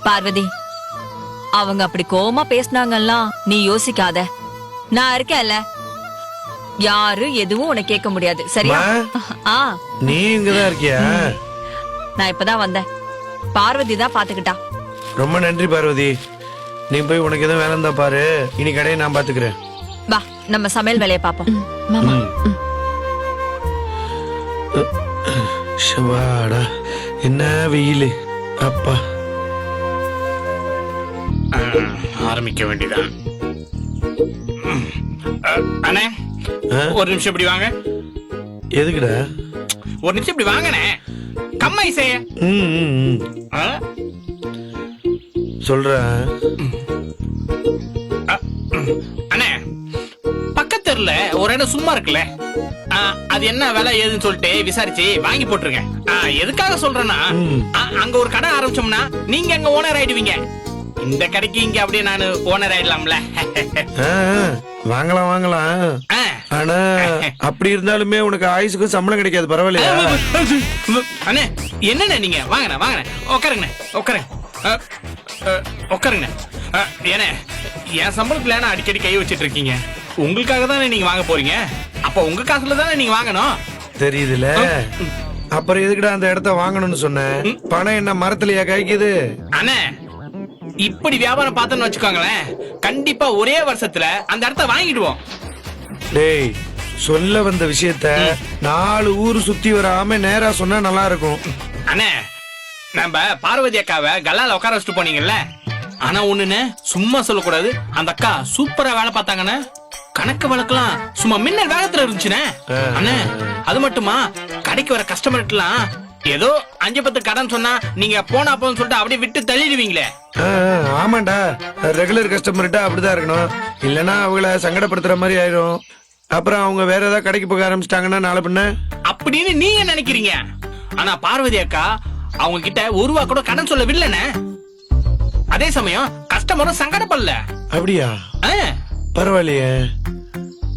பார்வதி, அவங்க அப்படி கோவமா பேசினாங்கன்னா நீ யோசிக்காத. நான் இருக்கேன்ல, யாரு எதுவும் உன்னை கேட்க முடியாது. சரியா? நீ இங்கதான் இருக்கியா? நான் இப்பதான் வந்தேன். பார்வதி தான் பாத்துக்கிட்டா. ரொம்ப நன்றி பார்வதி. நீ போய் உனக்கு எதுவும் வேலை இருந்தா பாரு. இனி கடையை நான் பாத்துக்கிறேன். வா, நம்ம சமையல் வேலையை பாப்போம். மாமா ஷவாடா, என்ன வெயில் அப்பா. ஆரம்பிக்க வேண்டியதான். அண்ணே, ஒரு நிமிஷம் இப்படி வாங்க. எதுக்குடா? ஒரு நிமிஷம் இப்படி வாங்கண்ணே. கம்மை செய்ய சொல்ற. அண்ணே, பக்கத்துல ஒரு இடம் சும்மா இருக்குல்ல, அது என்ன விலை ஏதுன்னு சொல்லிட்டு விசாரிச்சு வாங்கி போட்டுருங்க. எதுக்காக சொல்றேன்னா, அங்க ஒரு கடை ஆரம்பிச்சோம்னா நீங்க அங்க ஓனர் ஆயிடுவீங்க. இந்த கடைக்கு இங்க அப்படியே நான் ஓனர் ஆயிடலாம்ல. வாங்கலாம் வாங்கலாம். ஆனா அப்படி இருந்தாலுமே உனக்கு ஆயுசுக்கும் சம்பளம் கிடைக்காது. பரவாயில்லையா? அண்ணே, என்னண்ணே நீங்க வாங்கண்ணே வாங்கண்ணே, உட்காருங்கண்ணே உட்காருங்க உட்காருங்கண்ணே. ஏண்ணே, என் சம்பளத்துல ஏன்னா அடிக்கடி கை வச்சிட்டு இருக்கீங்க? உங்களுக்காக தானே நீங்க வாங்க போறீங்க. அப்ப உங்க காசுல தானே நீங்க வாங்கணும். தெரியுதுல, அப்புறம் எதுக்குடா அந்த இடத்த வாங்கணும்னு சொன்ன? பணம் என்ன மரத்துலயா காய்க்குது? அண்ணே, இப்படி வியாபாரம் பார்த்தோன்னு வச்சுக்கோங்களேன், கண்டிப்பா ஒரே வருஷத்துல அந்த இடத்த வாங்கிடுவோம். டேய், சொல்ல வந்த விஷயத்த 4 ஊர் சுத்தி வராம நேரா சொன்னா நல்லா இருக்கும். அண்ணே, நம்ம பார்வதி அக்காவை கல்லால உட்கார வச்சுட்டு போனீங்கல்ல, ஆனா ஒண்ணுன்னு சும்மா சொல்லக்கூடாது, அந்த அக்கா சூப்பரா வேலை பார்த்தாங்கண்ணே. கணக்கு வழக்கெல்லாம் சும்மா மின்னல் வேகத்துல இருந்துச்சுண்ணே. அண்ணே, அது மட்டுமா, கடைக்கு வர கஸ்டமர்லாம் ஏதோ 5-10 கடன் சொன்னா நீங்க போனா போன்னு சொல்லிட்டு அப்படியே விட்டு தள்ளிடுவீங்களே. ஆமாண்டா, ரெகுலர் கஸ்டமர்கிட்ட அப்படிதான் இருக்கணும். இல்லன்னா அவங்கள சங்கடப்படுத்துற மாதிரி ஆயிரும். அப்புறம் அவங்க வேற ஏதாவது கடைக்கு போக ஆரம்பிச்சிட்டாங்கன்னா நாளை பின்ன அப்படின்னு நீங்க நினைக்கிறீங்க. ஆனா பார்வதி அக்கா அவங்க கிட்ட 1 ரூபா கூட கடன் சொல்லவில்லைண்ணே. அதே சமயம் கஸ்டமரும் சங்கடப்படல. அப்படியா? பரவாயில்லையே.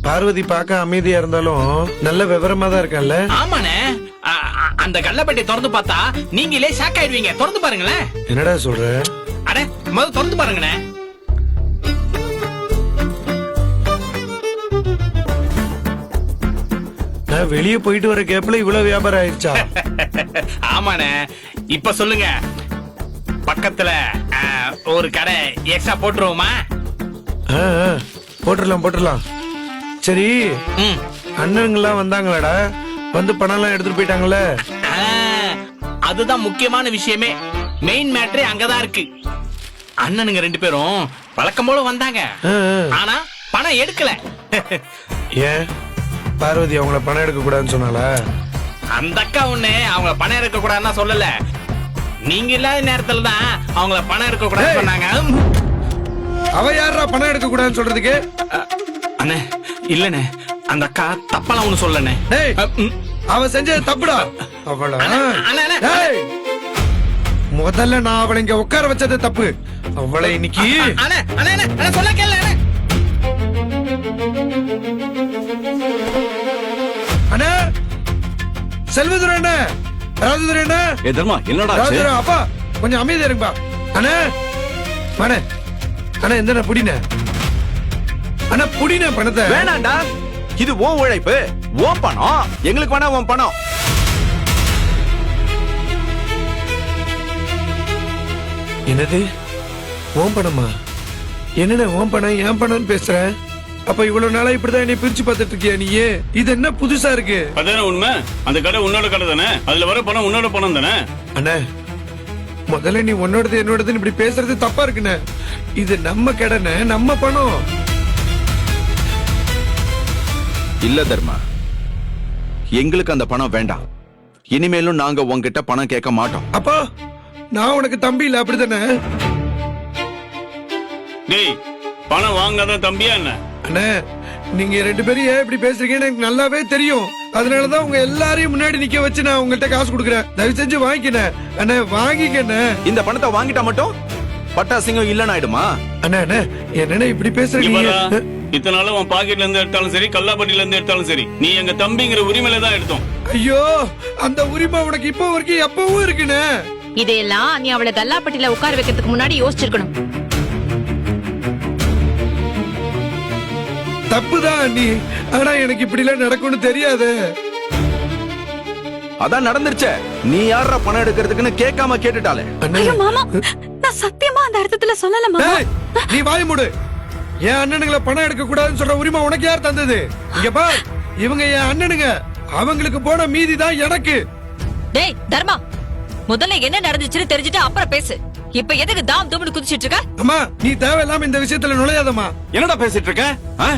பார்வதி பார்க்க அமைதியா இருந்தாலும் நல்ல விவரமா தான் இருக்கான்ல. ஆமாண்ணே, அந்த கள்ளப்பட்டி திறந்து பார்த்தா நீங்களே ஷாக் ஆயிடுவீங்க. திறந்து பாருங்களேன். என்னடா சொல்ற? அட, முதல்ல திறந்து பாருங்கண்ணே. நான் வெளியே போயிட்டு வர கேப்ல இவ்வளவு வியாபாரம் ஆயிடுச்சா? ஆமாண்ணே. இப்ப சொல்லுங்க, பக்கத்துல ஒரு கடை எக்ஸ்ட்ரா போட்டுருவோமா? போட்டுடலாம் போட்டுடலாம். சரி, அண்ணனுங்கெல்லாம் வந்தாங்களாடா? வந்து பணம் எல்லாம் எடுத்துட்டு போயிட்டாங்கல்ல? அதுதான் முக்கியமான விஷயமே. மெயின் மேட்டரே அங்கதான் இருக்கு. அண்ணனுங்க 2 பேரும் வழக்கம் போல வந்தாங்க, ஆனா பணம் எடுக்கல. ஏன்? பார்வதி அவங்கள பணம் எடுக்க கூடாதுன்னு சொன்னாலா? அந்த அக்கா ஒண்ணு அவங்கள பணம் எடுக்க கூடாதுன்னு சொல்லல, நீங்க இல்லாத நேரத்துல தான் அவங்கள பணம் எடுக்க கூடாதுன்னு சொன்னாங்க. அவ யாரா பணம் எடுக்க கூடாதுன்னு சொல்றதுக்கு? அண்ணே, இல்லண்ணே, அந்த அக்கா தப்பெல்லாம் ஒண்ணு சொல்லண்ணே. அவ செஞ்சது தப்புடா. அவள முதல்ல நான் அவளை இங்க உட்கார வச்சது தப்பு. அவளை இன்னைக்கு சொல்ல கேளு. அண்ணா, செல்வதுரை அண்ணா, ராஜதுரை அண்ணா. என்னடா அப்பா கொஞ்சம் அமைதியா இருப்பா. அண்ணா அண்ணா அண்ணா, எந்த புடின அண்ணா, புடின பணத்தை. வேணாண்டா, இது உன் உழைப்பு, உன் பணம். எங்களுக்கு வேணா உன் பணம். என்னது உன் பணமா? என்னடா உன் பணம் என் பணம்னு பேசுற? அப்ப இவ்வளவு நாளா இப்படிதான் என்னை பிரிச்சு பார்த்துட்டு இருக்கியா நீயே? இது என்ன புதுசா இருக்கு? அதானே உண்மை. அந்த கடை உன்னோட கடை தானே, அதுல வர பணம் உன்னோட பணம் தானே. அண்ணா, முதல்ல நீ உன்னோடது என்னோடதுன்னு இப்படி பேசுறது தப்பா இருக்குண்ணே. இது நம்ம கடைன்னு, நம்ம பணம். இல்ல தர்மா, எங்களுக்கு அந்த பணம் வேண்டாம். இனிமேலும் நாங்க உங்ககிட்ட பணம் கேட்க மாட்டோம். அப்பா, நான் உனக்கு தம்பி இல்ல, அப்படித்தானே? டேய், பணம் வாங்காத தம்பியா என்ன? அண்ணா, நீங்க 2 பேரும் ஏன் இப்படி பேசுறீங்கன்னு எனக்கு நல்லாவே தெரியும். அதனாலதான் உங்க எல்லாரையும் முன்னாடி நிக்க வச்சு நான் உங்கள்கிட்ட காசு கொடுக்குறேன். தயவு செஞ்சு வாங்கிக்கண்ணே. அண்ணா வாங்கிக்கண்ணே. இந்த பணத்தை வாங்கிட்டா மட்டும் பட்டாசிங்கம் இல்லன்னு ஆயிடுமா? அண்ணா அண்ணா, என்னண்ணா இப்படி பேசுறீங்க? இத்தனை நாளும் உன் பாக்கெட்ல இருந்து எடுத்தாலும் சரி, கல்லாப்பட்டில இருந்து எடுத்தாலும் சரி, நீ எங்க தம்பிங்கிற உரிமையில தான் எடுத்தோம். ஐயோ, அந்த உரிமை உனக்கு இப்போ வரைக்கும் எப்பவும் இருக்குண்ணே. இதையெல்லாம் நீ அவளை கல்லாப்பட்டியில உட்கார வைக்கிறதுக்கு முன்னாடி யோசிச்சிருக்கணும். தப்புதான் அண்ணி, ஆனா எனக்கு இப்படி எல்லாம் நடக்கும்னு தெரியாது. அதான் நடந்துருச்சே. நீ யாரா பணம் எடுக்கிறதுக்குன்னு கேட்காம கேட்டுட்டாலே. அண்ணே, மாமா நான் சத்தியமா அந்த அர்த்தத்துல சொல்லல மாமா. ஏய், நீ வாய் மூடு. என் அண்ணனுங்களை பணம் எடுக்க கூடாதுன்னு சொல்ற உரிமை உனக்கு யார் தந்தது? இங்க பார், இவங்க என் அண்ணனுங்க, அவங்களுக்கு போன மீதி தான் எனக்கு. டேய் தர்மா, முதல்ல என்ன நடந்துச்சுன்னு தெரிஞ்சுட்டு அப்புறம் பேசு. இப்ப எதுக்கு தாம் தூம்னு குதிச்சிட்டு இருக்க? அம்மா, நீ தேவையில்லாம இந்த விஷயத்துல நுழையாதம்மா. என்னடா பேசிட்டு இருக்க? ஆ?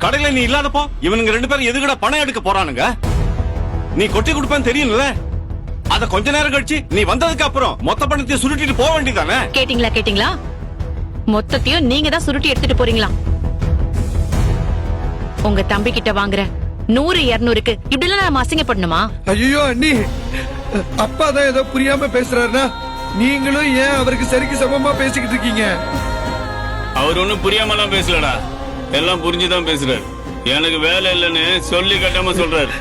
கடையில நீ இல்லாதப்போ இவனுங்க 2 பேரும் எதுக்குடா பணம் எடுக்க போறானுங்க? நீ கொட்டி கொடுப்பேன்னு தெரியும்ல. அத கொஞ்ச நேரம் கழிச்சு நீ வந்ததுக்கு அப்புறம் மொத்த பணத்தையும் சுருட்டிட்டு போக வேண்டியதானே? கேட்டீங்களா? மொத்தத்தையும் நீங்க தான் சுருட்டி எடுத்துட்டு போறீங்களா? உங்க தம்பி கிட்ட வாங்குற 100 200க்கு இப்படி எல்லாம் நம்ம அசிங்கப்படணுமா? ஐயோ அண்ணி, அப்பா தான் ஏதோ புரியாம பேசுறாருன்னா நீங்களும் ஏன் அவருக்கு சரிக்கு சமமா பேசிக்கிட்டு இருக்கீங்க? அவர் ஒண்ணும் புரியாமலாம் பேசலடா, எல்லாம் புரிஞ்சுதான் பேசுறாரு. எனக்கு வேலை இல்லைன்னு சொல்லி கட்டாம சொல்றாரு.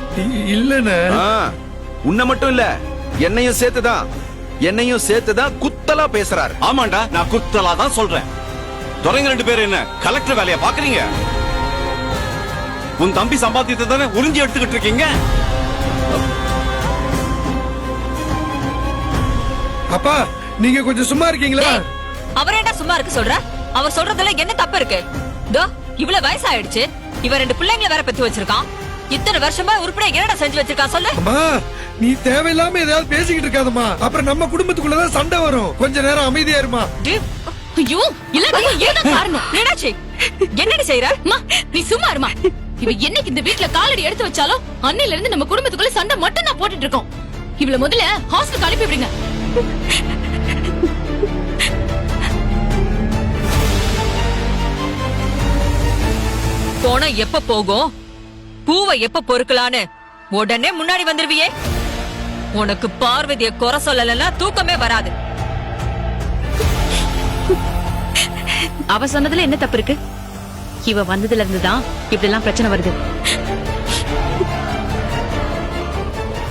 இல்லன்னு உன்னை மட்டும் இல்ல, என்னையும் சேர்த்துதான் குத்தலா பேசுறாரு. ஆமாண்டா, நான் குத்தலா தான் சொல்றேன். துறைங்க 2 பேரும் என்ன கலெக்டர் வேலையை பாக்குறீங்க? உன் தம்பி சம்பாத்தியத்தை தானே உறிஞ்சி எடுத்துக்கிட்டு இருக்கீங்க. அப்பா, நீங்க கொஞ்சம் சும்மா இருக்கீங்களா? டேய், அவர் என்ன சும்மா இருக்க சொல்ற? அவர் சொல்றதுல என்ன தப்பு இருக்கு? தோ இவ்வளவு வயசாயிடுச்சு, இவன் 2 பிள்ளைங்களை வேற பெத்து வச்சிருக்கான். இத்தனை வருஷமா உருப்படியா என்னடா செஞ்சு வச்சிருக்கான் சொல்லு. அம்மா, நீ தேவையில்லாம ஏதாவது பேசிக்கிட்டு இருக்காதம்மா. அப்புறம் நம்ம குடும்பத்துக்குள்ளதான் சண்டை வரும். கொஞ்ச நேரம் அமைதியா இருமா. டேய், ஐயோ இல்ல ஏதான் காரணம். மீனாட்சி, என்னடி செய்யற? அம்மா நீ சும்மா இருமா. இவ என்னைக்கு இந்த வீட்ல காலடி எடுத்து வச்சாலும் அன்னையில இருந்து நம்ம குடும்பத்துக்குள்ள சண்டை மட்டும் தான் போட்டுட்டு இருக்கோம். இவள முதல்ல ஹாஸ்டலுக்கு அனுப்பி விடுங்க. போன எப்ப போகும், பூவை எப்ப பொறுக்கலான்னு உடனே முன்னாடி வந்துருவியே. உனக்கு பார்வதிய குறை சொல்லலன்னா தூக்கமே வராது. அவ சொன்னதுல என்ன தப்பு இருக்கு? இவ வந்ததுல இருந்துதான் இப்படி எல்லாம் பிரச்சனை வருது.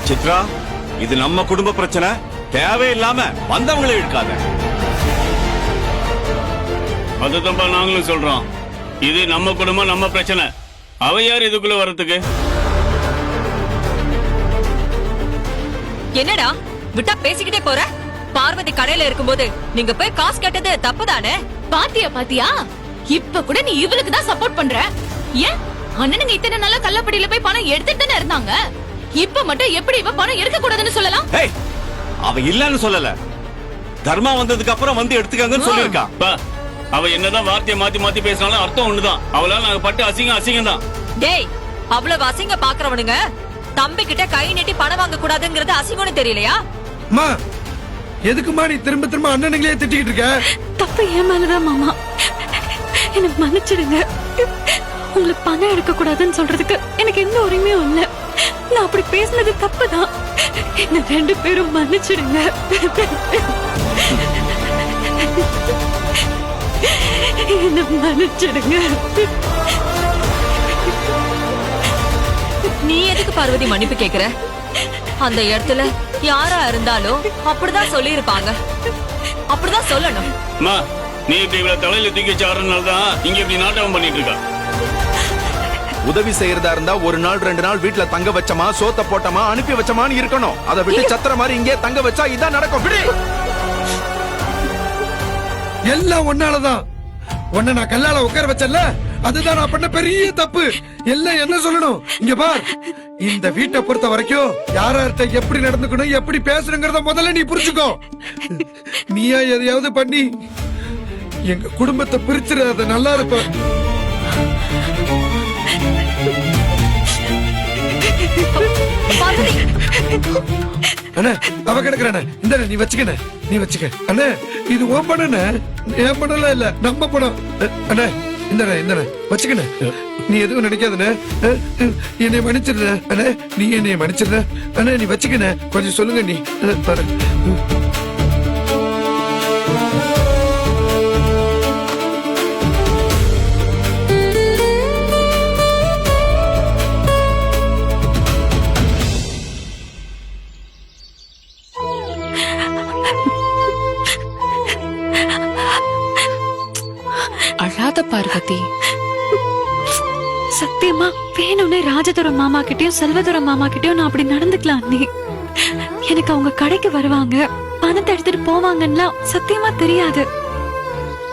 சித்ரா, இது நம்ம குடும்ப பிரச்சனை. தேவையில்லாம வந்தவங்களை இழுக்காத. அதுதான் நாங்களும் சொல்றோம். இது நம்ம குடும்பம், நம்ம பிரச்சனை. அவ யார் இதுக்குள்ள வர்றதுக்கு? என்னடா விட்டா பேசிக்கிட்டே போற? பார்வதி கடையில இருக்கும்போது நீங்க போய் காசு கேட்டது தப்புதானே? பாத்தியா இப்ப கூட நீ இவளுக்கு தான் சப்போர்ட் பண்ற. ஏன் அண்ணனுங்க இத்தனை நாளா கள்ளப்படியில போய் பணம் எடுத்துட்டு தானே இருந்தாங்க. இப்ப மட்டும் எப்படி இவ பணம் எடுக்க கூடாதுன்னு சொல்லலாம்? ஏய், அவ இல்லன்னு சொல்லல. தர்மா வந்ததுக்கு அப்புறம் வந்து எடுத்துக்கங்கன்னு சொல்லிருக்கா. அவ என்னதான் வார்த்தையை மாத்தி மாத்தி பேசினாலும் அர்த்தம் ஒண்ணுதான். அவளால நாங்க பட்டு அசிங்கம் தான். டேய், அவ்வளவு அசிங்க பாக்குறவனுங்க தம்பி கிட்ட கை நீட்டி பணம் வாங்க கூடாதுங்கிறது அசிங்கம்னு தெரியலையா? அம்மா, எதுக்குமா நீ திரும்ப திரும்ப அண்ணனுங்களே திட்டிக்கிட்டு இருக்க? தப்பு ஏன் மேலதான் மாமா. எனக்கு மன்னிச்சிடுங்க. உங்களுக்கு பணம் எடுக்க கூடாதுன்னு சொல்றதுக்கு எனக்கு எந்த உரிமையும் இல்ல. நான் அப்படி பேசினது தப்புதான். என்ன 2 பேரும் மன்னிச்சிடுங்க. என்ன மன்னிச்சிடுங்க. நீ எதுக்கு பார்வதி மன்னிப்பு கேக்குற? அந்த இடத்துல யாரா இருந்தாலும் அப்படிதான் சொல்லி இருப்பாங்க. அப்படிதான் சொல்லணும். அம்மா, நீ இப்படி இவ்வளவு தலையில தூக்கி வச்சாருனாலதான் இங்க இப்படி நாட்டகம் பண்ணிட்டு இருக்கா. உதவி செய்யறதா இருந்தா 1 நாள் 2 நாள் வீட்டுல தங்க வச்சமா, சோத்த போட்டமா, அனுப்பி வச்சமான்னு இருக்கணும். அதை விட்டு சத்திர மாதிரி இங்கே தங்க வச்சா இதான் நடக்கும். விடு. எல்லாம் ஒன்னாலதான். உன்னை நான் கல்லால உட்கார வச்சல, அதுதான் நான் பண்ண பெரிய தப்பு. எல்லாம் என்ன சொல்லணும்? இங்க பார், இந்த வீட்டை பொறுத்த வரைக்கும் யார்கிட்ட எப்படி நடந்துக்கணும், எப்படி பேசணுங்கிறத முதல்ல நீ புரிஞ்சுக்கோ. நீயா எதையாவது பண்ணி எங்க குடும்பத்தை பிரிச்சிரு, அது நல்லா இருப்ப. பார்வதி, அண்ணே, அவ கிடக்குறானே, இந்த நீ வச்சுக்கண்ணே, நீ வச்சுக்க. அண்ணே, இது உன் பணம், என் பணம் இல்ல, நம்ம பணம். அண்ணே, இந்த வச்சுக்கண்ணே, நீ எதுவும் நினைக்காதண்ணே. என்னை மன்னிச்சிடுற அண்ணே, நீ என்னை மன்னிச்சிடுற அண்ணே, நீ வச்சுக்கண்ணே. கொஞ்சம் சொல்லுங்க நீ பாரு. அழாத பார்வதி. சத்தியமா வேணும்னே ராஜதுரம் மாமா கிட்டயும் செல்வதுரம் மாமா கிட்டயும் நான் அப்படி நடந்துக்கலாம் அண்ணி. எனக்கு அவங்க கடைக்கு வருவாங்க, பணத்தை எடுத்துட்டு போவாங்கன்னா சத்தியமா தெரியாது.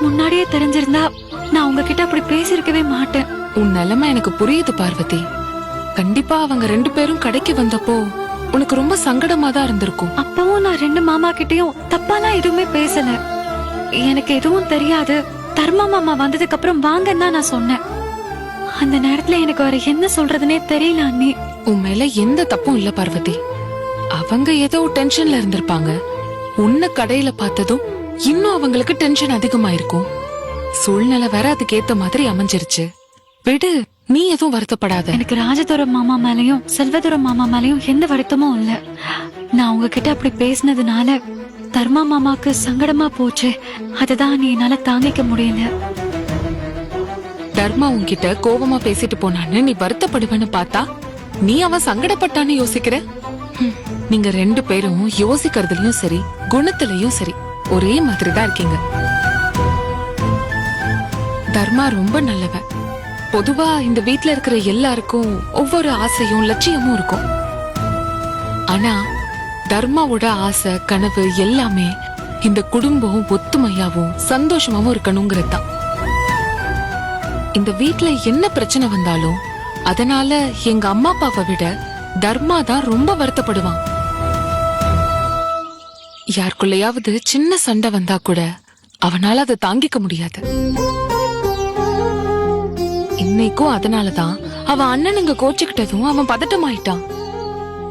முன்னாடியே தெரிஞ்சிருந்தா நான் உங்ககிட்ட அப்படி பேசிருக்கவே மாட்டேன். உன் நிலைமை எனக்கு புரியுது பார்வதி. கண்டிப்பா அவங்க 2 பேரும் கடைக்கு வந்தப்போ உனக்கு ரொம்ப சங்கடமா தான் இருந்திருக்கும். அப்பவும் நான் 2 மாமா கிட்டயும் தப்பாலாம் எதுவுமே பேசல. எனக்கு எதுவும் தெரியாது. தர்மா மாமா வந்ததுக்கு அப்புறம் வாங்கன்னா நான் சொன்னேன். அந்த நேரத்துல எனக்கு வேற என்ன சொல்றதுனே தெரியல அண்ணி. உன் மேல எந்த தப்பும் இல்ல பார்வதி. அவங்க ஏதோ டென்ஷன்ல இருந்திருப்பாங்க. உன்னை கடையில பார்த்ததும் இன்னும் அவங்களுக்கு டென்ஷன் அதிகமாயிருக்கும். சூழ்நிலை வேற அதுக்கு ஏத்த மாதிரி அமைஞ்சிருச்சு. விடு, நீ எதுவும் வருத்தப்படாத. எனக்கு ராஜதுரம் மாமா மேலயும் செல்வதுரம் மாமா மேலயும் எந்த வருத்தமும் இல்ல. நான் உங்ககிட்ட அப்படி பேசினதுனால தர்மா மாமாக்கு சங்கடமா போச்சு. அதுதான் நீ என்னால தாங்கிக்க முடியல. தர்மா உன்கிட்ட கோவமா பேசிட்டு போனான்னு நீ வருத்தப்படுவேன்னு பார்த்தா நீ அவன் சங்கடப்பட்டான்னு யோசிக்கிற. நீங்க 2 பேரும் யோசிக்கிறதுலயும் சரி குணத்திலயும் சரி ஒரே மாதிரி தான் இருக்கீங்க. தர்மா ரொம்ப நல்லவன். பொதுவா இந்த வீட்ல இருக்கிற எல்லாருக்கும் ஒவ்வொரு ஆசையும் லட்சியமும் இருக்கும். ஆனா தர்மாவோட ஆசை கனவு எல்லாமே இந்த குடும்பம் ஒத்துமையாவும் சந்தோஷமாவும் இருக்கணுங்கிறதுதான். இந்த வீட்ல என்ன பிரச்சனை வந்தாலும் அதனால எங்க அம்மா அப்பாவை விட தர்மா தான் ரொம்ப வருத்தப்படுவான். யாருக்குள்ளயாவது சின்ன சண்டை வந்தா கூட அவனால அதை தாங்கிக்க முடியாது. இன்னைக்கும் அதனாலதான் அவன் அண்ணனுங்க கோச்சுக்கிட்டதும் அவன் பதட்டமாயிட்டான்.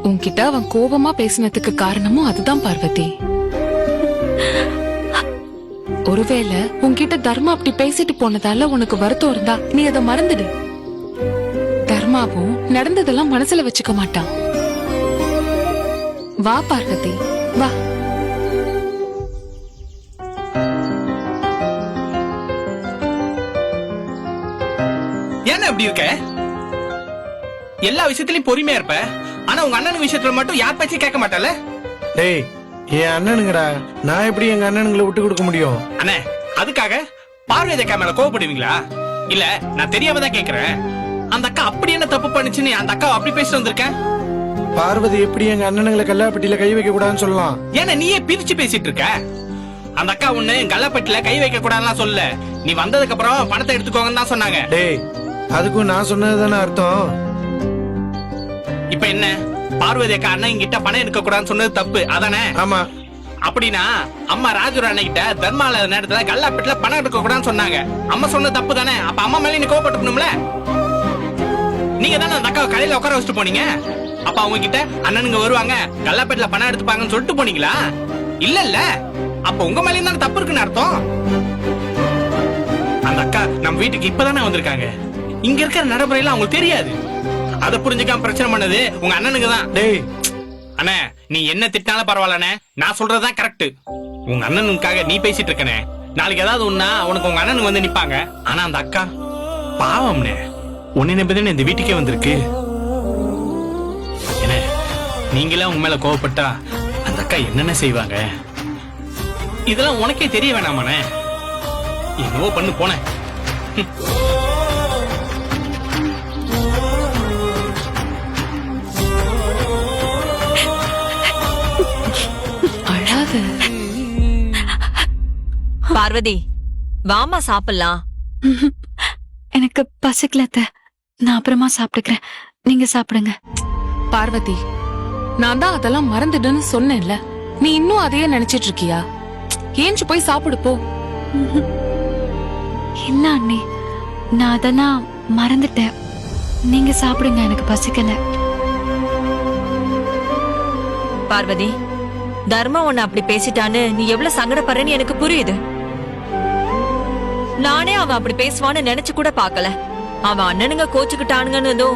உன்கிட்ட அவன் கோபமா பேசினதுக்கு காரணமும் அதுதான் பார்வதி. ஒருவேளை உன்கிட்ட தர்மா அப்படி பேசிட்டு போனதால உனக்கு வருத்தம் இருந்தா நீ அதை மறந்துடு. தர்மாவும் நடந்ததெல்லாம் மனசுல வச்சுக்க மாட்டான். வா பார்வதி, வா. ஏன்னா அப்படி இருக்க? எல்லா விஷயத்திலயும் பொறுமையா இருப்ப, ஆனா உங்க அண்ணனுக்கு விஷயத்துல மட்டும் யார் பேச்சும் கேட்க மாட்டால. டேய், என் அண்ணனுங்கடா, நான் எப்படி எங்க அண்ணனுங்களை விட்டு கொடுக்க முடியும்? அண்ணே, அதுக்காக பார்வதி அக்கா மேல கோவப்படுவீங்களா? இல்ல, நான் தெரியாம தான் கேக்குறேன். அந்த அக்கா அப்படி என்ன தப்பு பண்ணுச்சுன்னு அந்த அக்கா அப்படி பேசிட்டு வந்திருக்கேன். பார்வதி எப்படி எங்க அண்ணனுங்களை கல்லாப்பட்டியில கை வைக்க கூடாதுன்னு சொல்லலாம்? ஏன்னா நீயே பிரிச்சு பேசிட்டு இருக்க. அந்த அக்கா ஒண்ணு கல்லாப்பட்டியில கை வைக்க கூடாதுன்னு சொல்ல, நீ வந்ததுக்கு அப்புறம் பணத்தை எடுத்துக்கோங்கன்னு தான் சொன்னாங்க. டேய், அதுக்கும் நான் சொன்னதுதானே அர்த்தம்? இப்ப என்ன, பார்வதி அக்கா அண்ணன் கிட்ட பணம் எடுக்க கூடாதுன்னு சொன்னது தப்பு அதானே? ஆமா. அப்படின்னா அம்மா ராஜூர் அண்ணன் கிட்ட தர்மால நேரத்துல கல்லாப்பட்டில பணம் எடுக்க கூடாதுன்னு சொன்னாங்க. அம்மா சொன்னது தப்பு தானே? அப்ப அம்மா மேல நீ கோவப்பட்டுக்கணும்ல. நீங்க தானே அந்த அக்காவை கடையில உட்கார வச்சுட்டு போனீங்க. அப்ப அவங்க கிட்ட அண்ணனுங்க வருவாங்க கல்லாப்பட்டில பணம் எடுத்துப்பாங்கன்னு சொல்லிட்டு போனீங்களா? இல்ல இல்ல, அப்ப உங்க மேலயும் தானே தப்பு இருக்குன்னு அர்த்தம். அந்த அக்கா நம்ம வீட்டுக்கு இப்பதானே வந்திருக்காங்க. இங்க இருக்கிற நடைமுறையில அவங்களுக்கு தெரியாது. அத புரிஞ்சுக்காம பிரச்சனை பண்ணது உங்க அண்ணனுங்க தான். டேய் அண்ணே, நீ என்ன திட்டினாலும் பரவாயில்லண்ணே, நான் சொல்றதுதான் கரெக்ட். உங்க அண்ணனுக்காக நீ பேசிட்டு இருக்கனே, நாளைக்கு ஏதாவது ஒண்ணா உனக்கு உங்க அண்ணனுக்கு வந்து நிப்பாங்க. ஆனா அந்த அக்கா பாவம்னே, உன்னை நம்பிதானே இந்த வீட்டுக்கே வந்திருக்கு. என்ன, நீங்களே உங்க மேல கோவப்பட்டா அந்த அக்கா என்னென்ன செய்வாங்க? இதெல்லாம் உனக்கே தெரிய வேணாமாண்ணே? என்னவோ பண்ணு போனேன். அழாத பார்வதி, வாமா சாப்பிடலாம். எனக்கு பசிக்கல அத்தை. நான் அப்புறமா சாப்பிட்டுக்கிறேன். நீங்க சாப்பிடுங்க. பார்வதி, நான் தான் அதெல்லாம் மறந்துடுன்னு சொன்னேன்ல, நீ இன்னும் அதையே நினைச்சிட்டு இருக்கியா? ஏஞ்சு போய் சாப்பிடு போ. இல்ல அண்ணி, நான் அதெல்லாம் மறந்துட்டேன். நீங்க சாப்பிடுங்க, எனக்கு பசிக்கல. பார்வதி, தர்மா உன்னை அப்படி பேசிட்டான்னு நீ எவ்வளவு சங்கடப்படுறேன்னு எனக்கு புரியுது. நானே அவன் அப்படி பேசுவான்னு நினைச்சு கூட பாக்கல. அவன் அண்ணனுங்க கோச்சுக்கிட்டானுங்கன்னு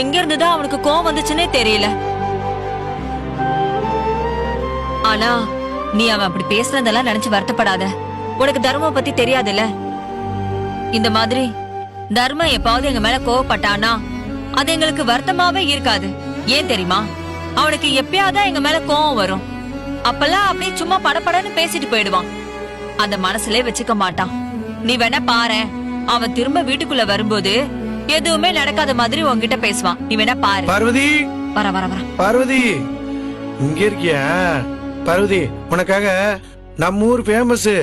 எங்க இருந்துதான் அவனுக்கு கோவம் வந்துச்சுன்னே தெரியல. ஆனா நீ அவன் அப்படி பேசுனதெல்லாம் நினைச்சு வருத்தப்படாத. உனக்கு தர்ம பத்தி தெரியாதுல்ல. இந்த மாதிரி தர்ம எப்பாவது எங்க மேல கோவப்பட்டானா அது எங்களுக்கு வருத்தமாவே இருக்காது. ஏன் தெரியுமா? அவனுக்கு எப்பயாதான் எங்க மேல கோவம் வரும். அப்பெல்லாம் அப்படியே சும்மா படபடன்னு பேசிட்டு போயிடுவான். அந்த மனசுல வச்சுக்க மாட்டான். நீ வேணா பாரேன், அவன் திரும்ப வீட்டுக்குள்ள வரும்போது எதுவுமே நடக்காத மாதிரி உன்கிட்ட பேசுவான். நீ வேணா பாரு. பார்வதி, வர வர வர பார்வதி, இங்க இருக்கியா? பார்வதி, உனக்காக நம்ம ஊர் ஃபேமஸ்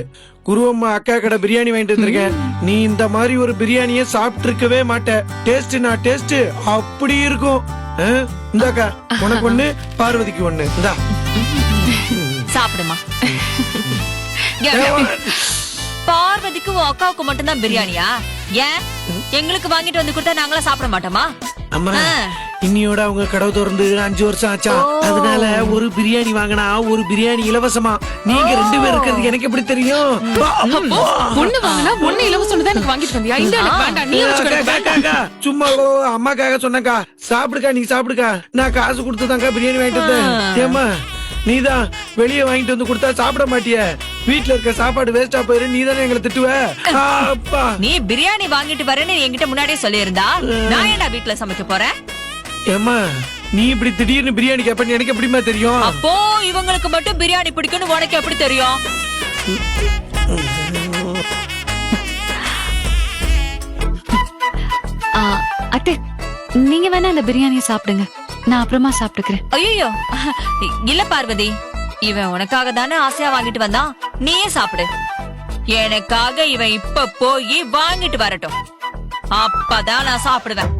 குருவம்மா அக்கா கடை பிரியாணி வாங்கிட்டு வந்திருக்கேன். நீ இந்த மாதிரி ஒரு பிரியாணிய சாப்பிட்டு இருக்கவே மாட்ட. டேஸ்ட் அப்படி இருக்கும். இந்தாக்கா, உனக்கு ஒண்ணு, பார்வதிக்கு ஒண்ணு. இந்தா சாப்பிடுமா. பார்வதிக்கு உன் அக்காவுக்கு மட்டும்தான் பிரியாணியா? ஏன் எங்களுக்கு வாங்கிட்டு வந்து கொடுத்தா நாங்களா சாப்பிட மாட்டோமா? அம்மா, ஆ. இன்னியோட அவங்க கடை திறந்து 5 வருஷம் ஆச்சா. அதனால ஒரு பிரியாணி வாங்கினா ஒரு பிரியாணி இலவசமா. நீங்க 2 பேர் இருக்கிறது எனக்கு எப்படி தெரியும்? ஒண்ணு வாங்கினா ஒண்ணு இலவசம் தான் எனக்கு வாங்கிட்டு வந்தியா? இல்ல எனக்கு வேண்டாம், நீ வச்சுக்கோ. அக்கா, சும்மா அம்மாக்காக சொன்னக்கா. சாப்பிடுக்கா, நீ சாப்பிடுக்கா. நான் காசு கொடுத்துதான்க்கா பிரியாணி வாங்கிட்டு வந்தேன். ஏமா, நீதான் வெளியே வாங்கிட்டு வந்து கொடுத்தா சாப்பிட மாட்டிய. வீட்டுல இருக்க சாப்பாடு வேஸ்டா போயிரு, நீ தானே எங்களை திட்டுவ. அப்பா, நீ பிரியாணி வாங்கிட்டு வரேன்னு என்கிட்ட முன்னாடியே சொல்லியிருந்தா நான் ஏன்டா வீட்டுல சமைக்க போறேன்? ஏமா, நீ இப்படி திடீர்னு பிரியாணி கேப்பன்னு எனக்கு எப்படிமா தெரியும்? அப்போ இவங்களுக்கு மட்டும் பிரியாணி பிடிக்கும்னு உனக்கு எப்படி தெரியும்? அத்தை, நீங்க வேணா இந்த பிரியாணியை சாப்பிடுங்க, நான் அப்புறமா சாப்பிட்டுக்கிறேன். ஐயோ இல்ல பார்வதி, இவன் உனக்காக தானே ஆசையா வாங்கிட்டு வந்தான். நீயே சாப்பிடு. எனக்காக இவன் இப்ப போய் வாங்கிட்டு வரட்டும், அப்பதான் நான் சாப்பிடுவேன்.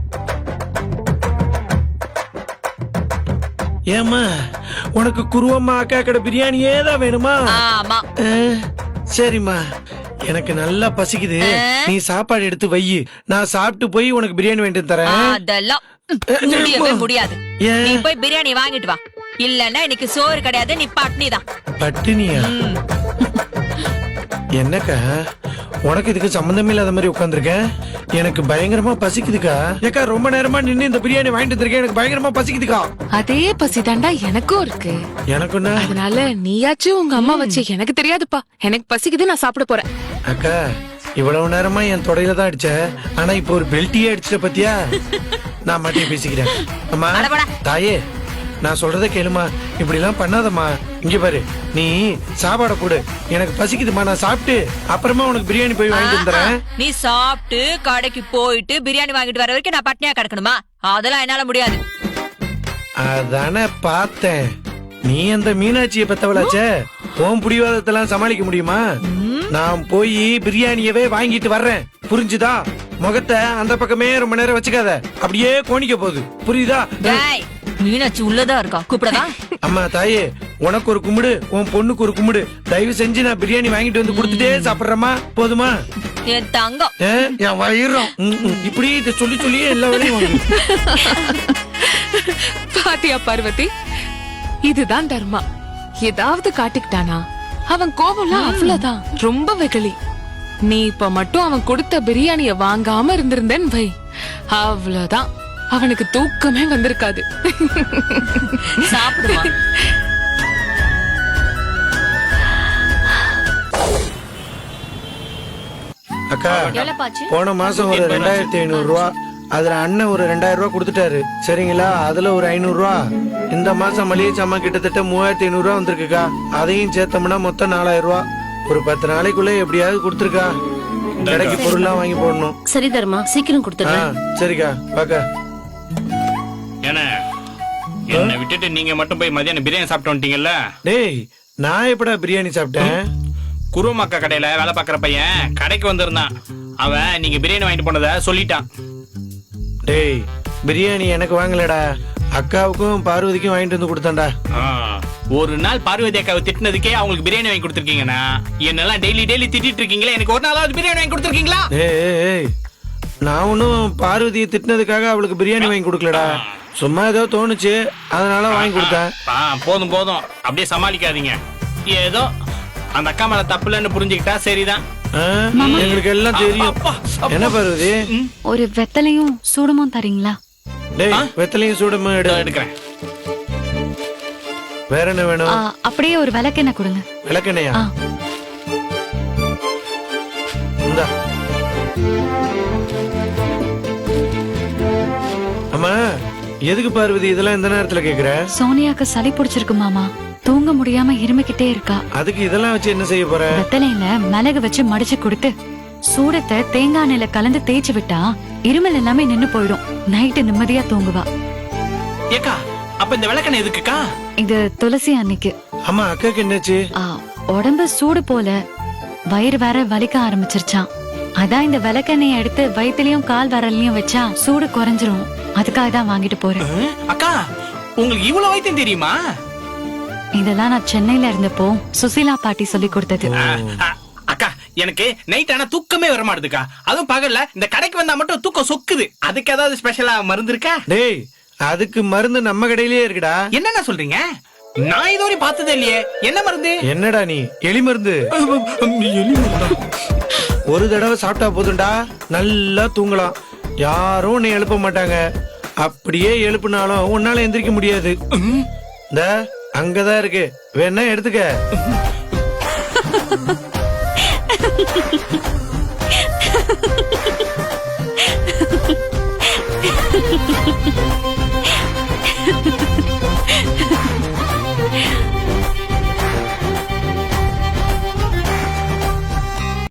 ஏமா, உனக்கு குருவம்மா அக்கா கடை பிரியாணியே தான் வேணுமா? ஆமா. சரிம்மா, எனக்கு நல்லா பசிக்குது. நீ சாப்பாடு எடுத்து வை, நான் சாப்பிட்டு போய் உனக்கு பிரியாணி வாங்கிட்டு தரேன். அதெல்லாம் முடியவே முடியாது. ஏன்? நீ போய் பிரியாணி வாங்கிட்டு வா, இல்லன்னா இன்னைக்கு சோறு கிடையாது, நீ பட்னி தான். பட்டினியா? என்னக்கா, உனக்கு இதுக்கு சம்பந்தமே இல்லாத மாதிரி உட்காந்துருக்கேன். எனக்கு பயங்கரமா பசிக்குதுக்கா. ஏக்கா, ரொம்ப நேரமா நின்னு இந்த பிரியாணி வாங்கிட்டு வந்திருக்கேன். எனக்கு பயங்கரமா பசிக்குதுக்கா. அதே பசிதாண்டா எனக்கும் இருக்கு. எனக்குன்னா அதனால நீயாச்சும் உங்க அம்மா வச்சு எனக்கு தெரியாதுப்பா. எனக்கு பசிக்குது, நான் சாப்பிட போறேன். அக்கா, இவ்வளவு நேரமா என் தொடையில தான் அடிச்ச. ஆனா இப்போ ஒரு பெல்ட்டியே அடிச்சிட்ட பத்தியா? நான் மாட்டி பேசிக்கிறேன். அம்மா, தாயே, நான் சொல்றத கேளுமா. இப்படி எல்லாம் பண்ணாதம்மா. இங்க பாரு, நீ சாப்பாட போடு. எனக்கு பசிக்குதுமா, நான் சாப்பிட்டு அப்புறமா உனக்கு பிரியாணி போய் வாங்கிட்டு வந்துறேன். நீ சாப்பிட்டு கடைக்கு போயிட்டு பிரியாணி வாங்கிட்டு வர வரைக்கும் நான் பட்னியா கிடக்கணுமா? அதெல்லாம் என்னால முடியாது. அதானே பார்த்தேன். நீ அந்த மீனாட்சியை பெத்தவளாச்சே, உன் புடிவாதத்தெல்லாம் சமாளிக்க முடியுமா? நான் போய் பிரியாணியவே வாங்கிட்டு வர்றேன், புரிஞ்சுதா? முகத்தை அந்த பக்கமே ரொம்ப நேரம் வச்சுக்காத, அப்படியே கோணிக்க போகுது, புரியுதா? டேய், மீனாட்சி உள்ளதா இருக்கா, கூப்பிடவா? அம்மா தாயே, உனக்கு ஒரு கும்பிடு, உன் பொண்ணுக்கு ஒரு கும்பிடு. தயவு செஞ்சு நான் பிரியாணி வாங்கிட்டு வந்து கொடுத்துட்டே சாப்பிடுறேமா, போதுமா? என் தங்கம். என் வயிறும் இப்படி இதை சொல்லி சொல்லியே எல்லா வேலையும் வாங்குது. பாத்தியா பார்வதி, இதுதான் தர்மா. ஏதாவது காட்டிக்கிட்டானா அவன் கோபம்லாம் அவ்வளவுதான், ரொம்ப வெகுளி. நீ இப்ப மட்டும் அவன் கொடுத்த பிரியாணிய வாங்காம இருந்திருந்தேன் வை, அவ்வளவுதான், அவனுக்கு தூக்கமே வந்திருக்காது. சாப்பிடுமா. அக்கா, போன மாசம் ஒரு 2500 ரூபா, அதுல அண்ணன் ஒரு 2000 ரூபா கொடுத்துட்டாரு, சரிங்களா? அதுல ஒரு 500 ரூபா. இந்த மாசம் மளிகை சாமான் கிட்டத்தட்ட 3500 ரூபா வந்திருக்குக்கா. அதையும் சேர்த்தோம்னா மொத்தம் 4000 ரூபா. ஒரு 10 நாளைக்குள்ள எப்படியாவது கொடுத்துருக்கா. கடைக்கு பொருள்லாம் வாங்கி போடணும். சரி தர்மா, சீக்கிரம் கொடுத்துடுறேன். சரிக்கா, பாக்கா. என்ன விட்டுட்டு நீங்க மட்டும் போய் மதியானம் பிரியாணி சாப்பிட்டு வந்துட்டீங்கல்ல? டேய், நான் எப்படா பிரியாணி சாப்பிட்டேன்? குருவமாக்கா கடையில வேலை பாக்குற பையன் கடைக்கு வந்திருந்தான். அவன் நீங்க பிரியாணி வாங்கிட்டு போனத சொல்லிட்டான். டேய், பிரியாணி எனக்கு வாங்கலடா, அக்காவுக்கும் பார்வதிக்கும் வாங்கிட்டு வந்து கொடுத்தான்டா. ஒரு நாள் பார்வதி அக்காவை திட்டினதுக்கே அவங்களுக்கு பிரியாணி வாங்கி கொடுத்துருக்கீங்கன்னா, என்னெல்லாம் டெய்லி திட்டிட்டு இருக்கீங்களா? எனக்கு ஒரு நாளாவது பிரியாணி வாங்கி கொடுத்துருக்கீங்களா? ஏய், நான் ஒன்னும் பார்வதியை திட்டினதுக்காக அவளுக்கு பிரியாணி வாங்கி கொடுக்கலடா. சும்மா ஏதோ தோணுச்சு, அதனால வாங்கி கொடுத்தேன். போதும் போதும், அப்படியே சமாளிக்காதீங்க. ஏதோ அந்த அக்கா மேல தப்புலன்னு புரிஞ்சுக்கிட்டா சரிதான். எங்களுக்கு எல்லாம் தெரியும். என்ன பார்வதி, ஒரு வெத்தலையும் சூடமும் தரீங்களா? டேய், வெத்தலையும் சூடமும் எடுக்கிறேன். வேற என்ன வேணும்? அப்படியே ஒரு விளக்கெண்ணெய் கொடுங்க. விளக்கெண்ணையா? இந்தா. அம்மா, எதுக்கு பார்வதி இதெல்லாம் இந்த நேரத்துல கேக்குற? சோனியாக்கு சளி பிடிச்சிருக்கு மாமா, தூங்க முடியாம இருமிக்கிட்டே இருக்கா. அதுக்கு இதெல்லாம் வச்சு என்ன செய்ய போற? வெத்தலையில மிளகு வச்சு மடிச்சு கொடுத்து சூடத்தை தேங்காய் எண்ணெயில கலந்து தேய்ச்சி விட்டா இருமல் எல்லாமே நின்னு போயிடும். நைட்டு நிம்மதியா தூங்குவா. ஏக்கா அப்ப இந்த விளக்கெண்ணெய் எதுக்குக்கா? இது துளசி அன்னைக்கு. ஆமா அக்காக்கு என்னாச்சு? உடம்பு சூடு போல வயிறு வேற வலிக்க ஆரம்பிச்சிருச்சான். அதான் இந்த விளக்கெண்ணெயை எடுத்து வயிற்றுலயும் கால் வரலையும் வச்சா சூடு குறைஞ்சிரும். அதுக்காக தான் வாங்கிட்டு போறேன். அக்கா உங்களுக்கு இவ்வளவு வைத்தியம் தெரியுமா? இதெல்லாம் நான் சென்னையில இருந்தப்போ சுசீலா பாட்டி சொல்லி கொடுத்தது. அக்கா எனக்கு நைட் ஆனா தூக்கமே வர மாட்டுதுக்கா. அதுவும் பகல்ல இந்த கடைக்கு வந்தா மட்டும் தூக்கம் சொக்குது. அதுக்கு ஏதாவது ஸ்பெஷலா மருந்து இருக்கா? டேய் அதுக்கு மருந்து நம்ம கடையிலேயே இருக்குடா. என்னென்ன சொல்றீங்க? நான் இதுவரை பார்த்ததே இல்லையே. என்ன மருந்து? என்னடா நீ எலி மருந்து? ஒரு தடவை சாப்பிட்டா போதும்டா, நல்லா தூங்கலாம். யாரும் உன்னை எழுப்ப மாட்டாங்க. அப்படியே எழுப்புனாலும் உன்னால எந்திரிக்க முடியாது. இந்த அங்கதான் இருக்கு, வேணா எடுத்துக்க.